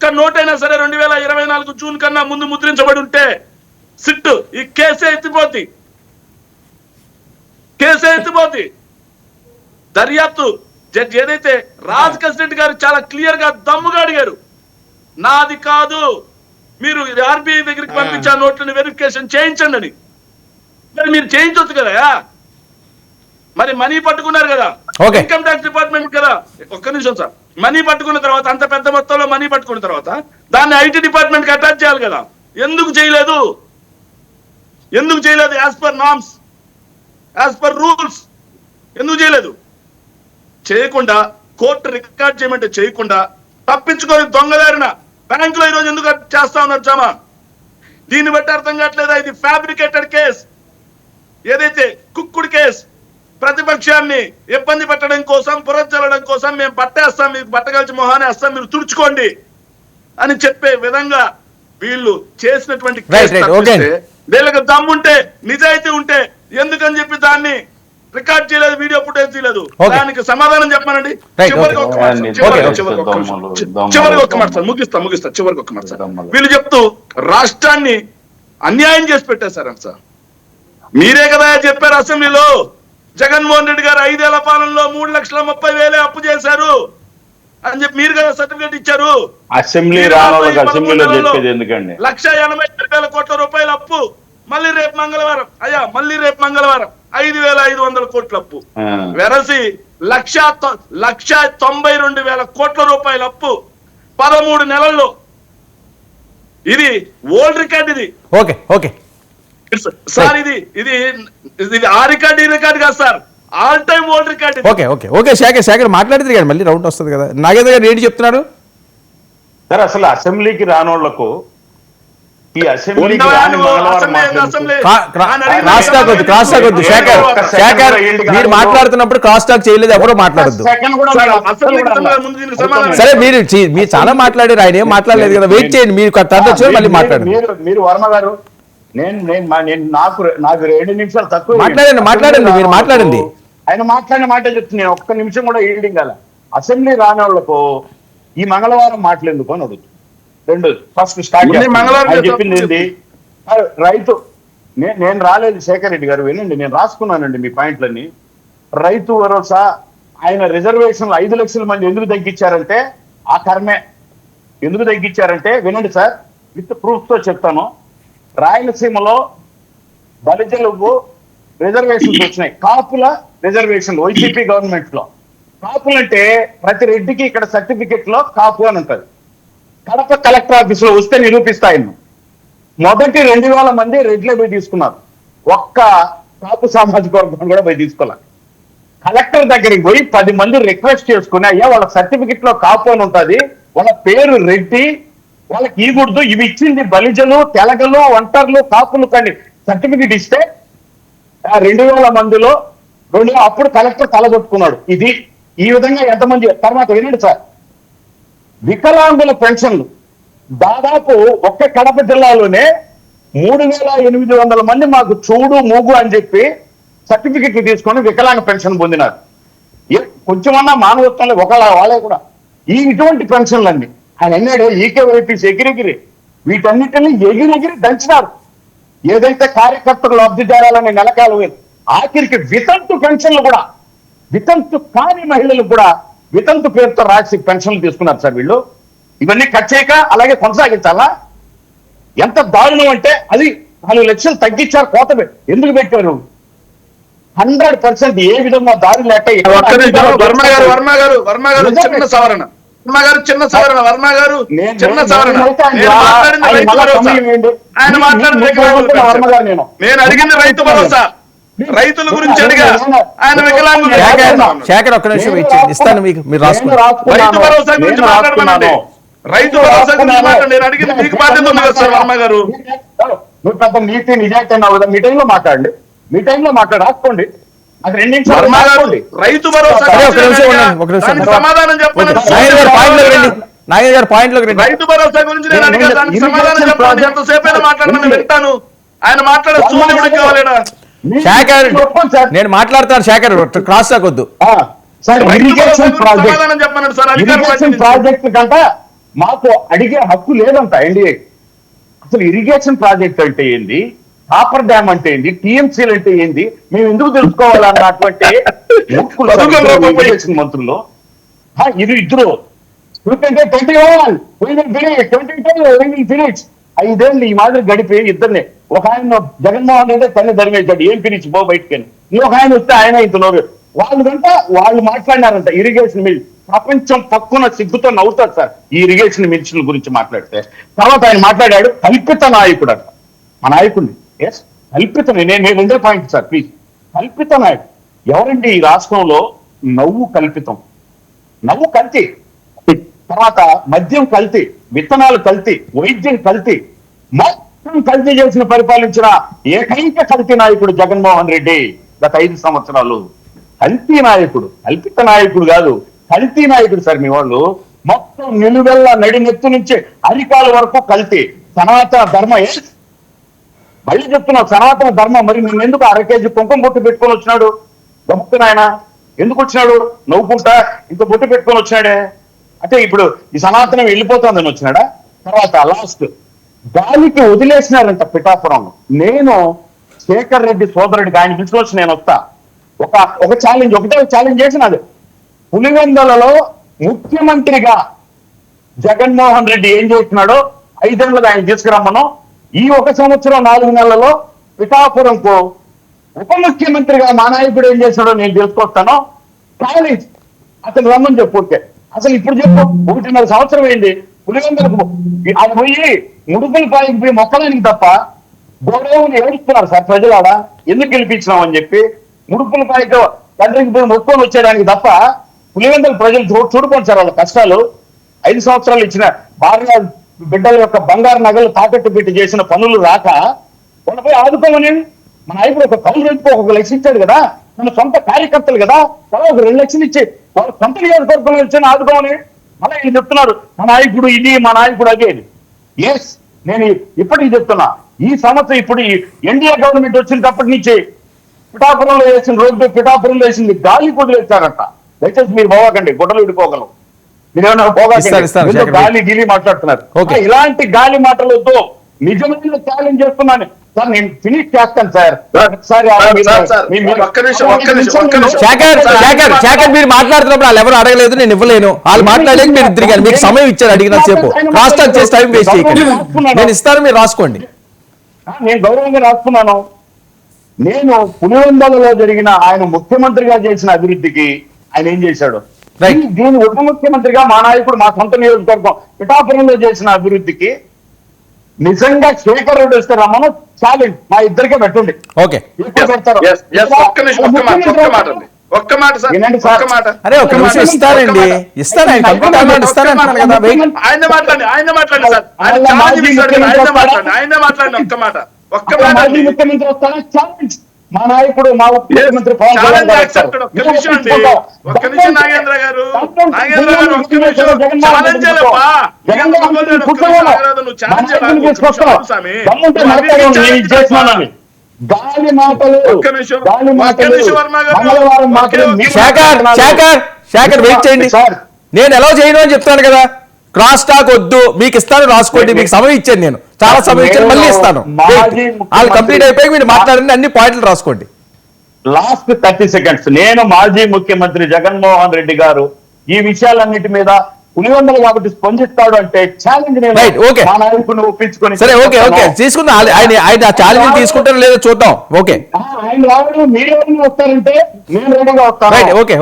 ఒక్క నోటైనా సరే 2024 జూన్ కన్నా ముందు ముద్రించబడి ఉంటే సిట్ ఈ కేసే ఎత్తిపోద్ది, దర్యాప్తు జడ్జి ఏదైతే రాజకేశ్ రెడ్డి గారు చాలా క్లియర్ గా దమ్ముగా అడిగారు, నాది కాదు మీరు ఆర్బీఐ దగ్గరికి పంపించా నోట్లను వెరిఫికేషన్ చేయించండి అని. మరి మీరు చేయించవచ్చు కదా, మరి మనీ పట్టుకున్నారు కదా, ఇన్కమ్ ట్యాక్స్ డిపార్ట్మెంట్ కదా. ఒక్క నిమిషం సార్, మనీ పట్టుకున్న తర్వాత అంత పెద్ద మొత్తంలో మనీ పట్టుకున్న తర్వాత దాన్ని ఐటీ డిపార్ట్మెంట్ కి అటాచ్ చేయాలి కదా, ఎందుకు చేయలేదు? As per norms, as per rules ఎందుకు చేయలేదు? చేయకుండా కోర్టు రికార్డ్ చేయమంటే చేయకుండా తప్పించుకొని దొంగదారిన బ్యాంకులో ఈరోజు ఎందుకు చేస్తా ఉన్నారు జమా? దీన్ని బట్టి అర్థం కావట్లేదా ఇది ఫ్యాబ్రికేటెడ్ కేస్, ఏదైతే కుక్కుడు కేసు, ప్రతిపక్షాన్ని ఇబ్బంది పెట్టడం కోసం, పురచల్లడం కోసం మేము పట్టేస్తాం, మీకు బట్టగలిచి మొహాన్ని వేస్తాం, మీరు తుడుచుకోండి అని చెప్పే విధంగా వీళ్ళు చేసినటువంటి వీళ్ళకి దమ్ముంటే నిజాయితీ ఉంటే ఎందుకని చెప్పి దాన్ని రికార్డ్ చేయలేదు, వీడియో ఫుటేజ్ తీయలేదు, దానికి సమాధానం చెప్పానండి. చివరికి ఒక్క మాట సార్, ముగిస్తా చివరికి ఒక్క మాట సార్. వీళ్ళు చెప్తూ రాష్ట్రాన్ని అన్యాయం చేసి పెట్టేశారంట సార్. మీరే కదా చెప్పారు అసెంబ్లీలో, జగన్మోహన్ రెడ్డి గారు 5 ఏళ్ల పాలనలో 3,30,000 అప్పు చేశారు అని చెప్పి మీరు కదా సర్టిఫికేట్ ఇచ్చారు. అసెంబ్లీలో చెప్పేది ఎందుకండి? 1,80,000 కోట్ల రూపాయల అప్పు. మళ్ళీ రేపు మంగళవారం 5,500 కోట్ల అప్పు. వెరసి 1,92,000 కోట్ల రూపాయల అప్పు 13 నెలల్లో. ఇది ఓల్డ్ రికార్డ్. ఇది ఓకే సార్, ఇది ఆ రికార్డ్ ఈ రికార్డ్ కాదు sir, all time old record. Okay Shekhar మాట్లాడితే కానీ మళ్ళీ రౌండ్ వస్తుంది కదా. నాగేంద్ర గారు ఏంటి చెప్తున్నారు సార్? అసలు అసెంబ్లీకి రానోళ్లకు ఈ అసెంబ్లీ శేఖర్ మీరు మాట్లాడుతున్నప్పుడు క్రాస్ టాక్ చేయలేదు, ఎవరో మాట్లాడద్దు. సరే మీరు చాలా మాట్లాడారు, ఆయన ఏం మాట్లాడలేదు కదా, వెయిట్ చేయండి, మీరు మళ్ళీ మాట్లాడండి. మీరు వర్మ గారు, నాకు 2 నిమిషాలు తక్కువ మాట్లాడండి, మీరు మాట్లాడండి. ఆయన మాట్లాడిన మాట చెప్తుంది, నేను ఒక్క నిమిషం కూడా ఈల్డింగ్ అలా. అసెంబ్లీ రాని వాళ్ళకు ఈ మంగళవారం మాట్లాడేందుకు అని అడుగుతుంది. రెండోది, ఫస్ట్ స్టార్ట్ చెప్పింది ఏంటి? రైతు, నేను రాలేదు శేఖర్ రెడ్డి గారు, వినండి, నేను రాసుకున్నానండి మీ పాయింట్లన్నీ. రైతు భరోసా ఆయన రిజర్వేషన్లు 5 లక్షల మంది ఎందుకు తగ్గించారంటే ఆ కర్మే. ఎందుకు తగ్గించారంటే వినండి సార్, విత్ ప్రూఫ్ తో చెప్తాను. రాయలసీమలో దళితులకు రిజర్వేషన్స్ వచ్చినాయి, కాపుల రిజర్వేషన్లు వైసీపీ గవర్నమెంట్ లో. కాపులు అంటే ప్రతి రెడ్డికి ఇక్కడ సర్టిఫికెట్ లో కాపు అని ఉంటుంది. కడప కలెక్టర్ ఆఫీస్ లో వస్తే నిరూపిస్తాయి. మొదటి 2,000 మంది రెడ్లే పోయి తీసుకున్నారు, ఒక్క కాపు సామాజిక వర్గం కూడా పోయి తీసుకోవాలి. కలెక్టర్ దగ్గరికి పోయి 10 మంది రిక్వెస్ట్ చేసుకుని, అయ్యా వాళ్ళ సర్టిఫికెట్ లో కాపు అని ఉంటుంది, వాళ్ళ పేరు రెడ్డి, వాళ్ళకి ఇవ్వకూడదు, ఇవి ఇచ్చింది బలిజలు, తెలగలు, ఒంటర్లు, కాపులు కానీ సర్టిఫికెట్ ఇస్తే 2,000 మందిలో అప్పుడు కలెక్టర్ తలగొట్టుకున్నాడు. ఇది ఈ విధంగా ఎంతమంది. తర్వాత వినండి సార్, వికలాంగుల పెన్షన్లు దాదాపు ఒక్క కడప జిల్లాలోనే 3,800 మంది మాకు చూడు మూగు అని చెప్పి సర్టిఫికెట్లు తీసుకొని వికలాంగ పెన్షన్ పొందినారు. కొంచెమన్నా మానవత్వంలో వాళ్ళే కూడా ఇటువంటి పెన్షన్లన్నీ ఆయన అన్నాడు. ఈకేవైపీస్ ఎగిరెగిరి వీటన్నిటిని ఎగిరెగిరి దంచినారు. ఏదైతే కార్యకర్తలు లబ్ధి చేరాలని నెలకాలు ఆఖరికి వితంతు పెన్షన్లు కూడా, వితంతు కాని మహిళలు కూడా వితంతు పేరుతో రాసి పెన్షన్లు తీసుకున్నారు సార్ వీళ్ళు. ఇవన్నీ కట్ చేయక అలాగే కొనసాగించాలా? ఎంత దారుణం అంటే అది 4 లక్షలు తగ్గించారు. కోత ఎందుకు పెట్టారు? 100% ఏ విధంగా దారి లేక చిన్న సవరణ నేను అడిగింది రైతు భరోసా, రైతుల గురించి అడిగా. ఆయన వికలాంగులు శేఖర్ ఒక్క నిమిషం ఇస్తాను మీకు, మీరు రాసుకున్నారు. రైతు భరోసా గురించి మాట్లాడమనండి, రైతు భరోసా గురించి మాట్లాడండి. నేను అడిగింది మీకు బాధ్యత ఉంది కదా సార్ వర్మ గారు. నువ్వు పెద్ద నీతి నిజాయితీ అన్నావు కదా, మీ టైంలో మాట్లాడండి, మీ టైంలో మాట్లాడు. అది 2 నిమిషాలు రైతు భరోసా సమాధానం చెప్పండి. నాగేంద్ర గారు పాయింట్ లోకి రైతు భరోసా గురించి నేను అడిగాను, దానికి సమాధానం చెప్పండి. ఎంతసేపు మాట్లాడమని వింటాను. ఆయన మాట్లాడే చూడు కూడా కావాలేనా? శేఖర్ నేను మాట్లాడతాను, శేఖర్ క్రాస్ టాక్ వద్దు. ప్రాజెక్ట్ కంట మాకు అడిగే హక్కు లేదంట ఎన్డీఏ. అసలు ఇరిగేషన్ ప్రాజెక్ట్ అంటే ఏంది, కాపర్ డ్యామ్ అంటే ఏంది, టీఎంసీలు అంటే ఏంది, మేము ఎందుకు తెలుసుకోవాలన్నటువంటి మూర్ఖులు సార్ ఇద్దరు ఇరిగేషన్ మంత్రులు. ఇది ఇద్దరు 22 5 ఈ మాదిరి గడిపి ఇద్దరిని, ఒక ఆయన జగన్మోహన్ రెడ్డి తల్లి ధర్మేశాడు, ఏం పిలిచి పో బయటికి, ఇంకొక ఆయన వస్తే ఆయన ఇంటున్నారు. వాళ్ళు మాట్లాడినారంట ఇరిగేషన్ మిల్. ప్రపంచం పక్కున సిగ్గుతో నవ్వుతారు సార్ ఈ ఇరిగేషన్ మిల్స్ల గురించి మాట్లాడితే. తర్వాత ఆయన మాట్లాడాడు కల్పిత నాయకుడు అంట. మా నాయకుడిని ఎస్ కల్పిత, నేను రెండే పాయింట్ సార్ ప్లీజ్. కల్పిత నాయకుడు ఎవరండి ఈ రాష్ట్రంలో? నవ్వు కల్పితం, నవ్వు కల్తీ, తర్వాత మద్యం కల్తీ, విత్తనాలు కల్తీ, వైద్యం కల్తీ, మొత్తం కల్తీ చేసిన పరిపాలించిన ఏకైక కల్తీ నాయకుడు జగన్మోహన్ రెడ్డి గత 5 సంవత్సరాలు. కల్తీ నాయకుడు, కల్పిత నాయకుడు కాదు, కల్తీ నాయకుడు సార్ మీ వాళ్ళు. మొత్తం నిలువెల్ల నడినెత్తు నుంచి అరికాల వరకు కల్తీ. సనాతన ధర్మ మళ్ళీ చెప్తున్నా, సనాతన ధర్మం. మరి నేను ఎందుకు 1/2 కేజీ కుంకుమ బొట్టు పెట్టుకొని వచ్చినాడు గొప్ప ఆయన? ఎందుకు వచ్చినాడు? నవ్వుకుంటా ఇంత బొట్టు పెట్టుకొని వచ్చినాడే అంటే ఇప్పుడు ఈ సనాతనం వెళ్ళిపోతుందని వచ్చినాడా? తర్వాత లాస్ట్ గాలికి వదిలేసినారంట పిఠాపురం. నేను శేఖర్ రెడ్డి సోదరుడికి ఆయన పిలుచుకొచ్చి నేను వస్తా, ఒక ఛాలెంజ్, ఒకటే ఛాలెంజ్ చేసినాడు. పులివెందులలో ముఖ్యమంత్రిగా జగన్మోహన్ రెడ్డి ఏం చేస్తున్నాడో 5 ఏళ్ళుగా ఆయన తీసుకురమ్మను. ఈ 1 సంవత్సరం 4 నెలలలో పిఠాపురంకు ఉప ముఖ్యమంత్రిగా మా నాయకుడు ఏం చేశాడో నేను తెలుసుకొస్తాను. ఛాలెంజ్, అతను రమ్మని చెప్పుకుంటే. అసలు ఇప్పుడు చెప్పు, 1.5 సంవత్సరం అయింది పులివెందులకు అది పోయి ముడుపుల పాయికి పోయి మొక్కడానికి తప్ప గౌరవం ఏడుస్తున్నారు సార్ ప్రజలు. ఆడ ఎందుకు గెలిపించినాం అని చెప్పి ముడుపుల పాయితో తండ్రికి పోయి మొక్కుకొని వచ్చేయడానికి తప్ప పులివెందుల ప్రజలు చూడుకోండి సార్ వాళ్ళ కష్టాలు. 5 సంవత్సరాలు ఇచ్చిన భార్య బిడ్డల యొక్క బంగారు నగలు తాకట్టు పెట్టి చేసిన పనులు రాక వాళ్ళపై ఆదుకోమని మన నాయకుడు ఒక కౌలు రేటుకు 1 లక్ష ఇచ్చాడు కదా, మన సొంత కార్యకర్తలు కదా, తలా 2 లక్షలు ఇచ్చి వాళ్ళ సొంత నియోజకవర్గంలో ఇచ్చిన ఆదుకోమని మళ్ళీ ఈయన చెప్తున్నాడు మా నాయకుడు ఇది, మా నాయకుడు అదే. ఎస్, నేను ఇప్పటికీ చెప్తున్నా, ఈ సంవత్సరం ఇప్పుడు ఈ ఎన్డీఏ గవర్నమెంట్ వచ్చినప్పటి నుంచి పిఠాపురంలో వేసిన రోడ్డు, పిఠాపురంలో వేసింది గాలి గుడ్లు వేస్తారట. దయచేసి మీరు పోవాకండి, గుడ్డలు విడిపోగలం. మీరేమన్నా పోగాకండి, గాలి గిలి మాట్లాడుతున్నారు. ఇలాంటి గాలి మాటలతో నిజమైన ఛాలెంజ్ చేస్తున్నాను సార్. నేను ఫినిష్ చేస్తాను సార్. మీరు మాట్లాడుతున్నప్పుడు వాళ్ళు ఎవరు అడగలేదు, నేను ఇవ్వలేను. వాళ్ళు మాట్లాడలేదు, మీరు తిరిగారు. మీకు సమయం ఇచ్చారు అడిగిన సేపు. క్రాస్ టాక్ చేసి టైం వేస్ట్ చేయకండి. నేను ఇస్తాను, మీరు రాసుకోండి. నేను గౌరవంగా రాసుకున్నాను. నేను పులివెందులలో జరిగిన ఆయన ముఖ్యమంత్రిగా చేసిన అభివృద్ధికి ఆయన ఏం చేశాడు, దీని ఉప ముఖ్యమంత్రిగా మా నాయకుడు మా సొంత నియోజకవర్గం పిఠాపురంలో చేసిన అభివృద్ధికి నిజంగా శేఖర్ రెడ్డి వస్తే రమ్మను ఛాలెంజ్ మా ఇద్దరికే పెట్టండి. ఓకే, అరే ఒక్క నిమిషం ఇస్తారండి, ఇస్తాను. ఆయన మాట్లాడండి సార్, ఆయన మాట్లాడండి ఒక్క మాట. మాజీ ముఖ్యమంత్రి వస్తారా ఛాలెంజ్. మా నాయకుడు మా ఉప ముఖ్యమంత్రి పవన్ కళ్యాణ్ గారు ఒక్క నిమిషం నాగేంద్ర గారు గాలి మాటలు, మంగళవారం మాత్రం శేఖర్ వెయిట్ చేయండి. నేను ఎలా చేయను అని చెప్తాను కదా. క్రాస్ టాక్ వద్దు, మీకు ఇస్తాను, రాసుకోండి. మీకు సమయం ఇచ్చాను, నేను చాలా సమయం ఇచ్చాను, మళ్ళీ ఇస్తాను. వాళ్ళు కంప్లీట్ అయిపోయి మీరు మాట్లాడండి, అన్ని పాయింట్లు రాసుకోండి. Last 30 seconds. నేను మాజీ ముఖ్యమంత్రి జగన్మోహన్ రెడ్డి గారు ఈ విషయాలన్నిటి మీద పులివెందులు కాబట్టి స్పందిస్తాడు అంటే ఛాలెంజ్ మా నాయకుడిని ఒప్పించుకొని సరే ఓకే తీసుకుందాం. ఆయన ఛాలెంజ్ తీసుకుంటారో లేదో చూద్దాం. ఓకే, ఆయన రావడం మీరు ఎవరైనా వస్తారంటే నేను రెడీగా వస్తాను. ఓకే.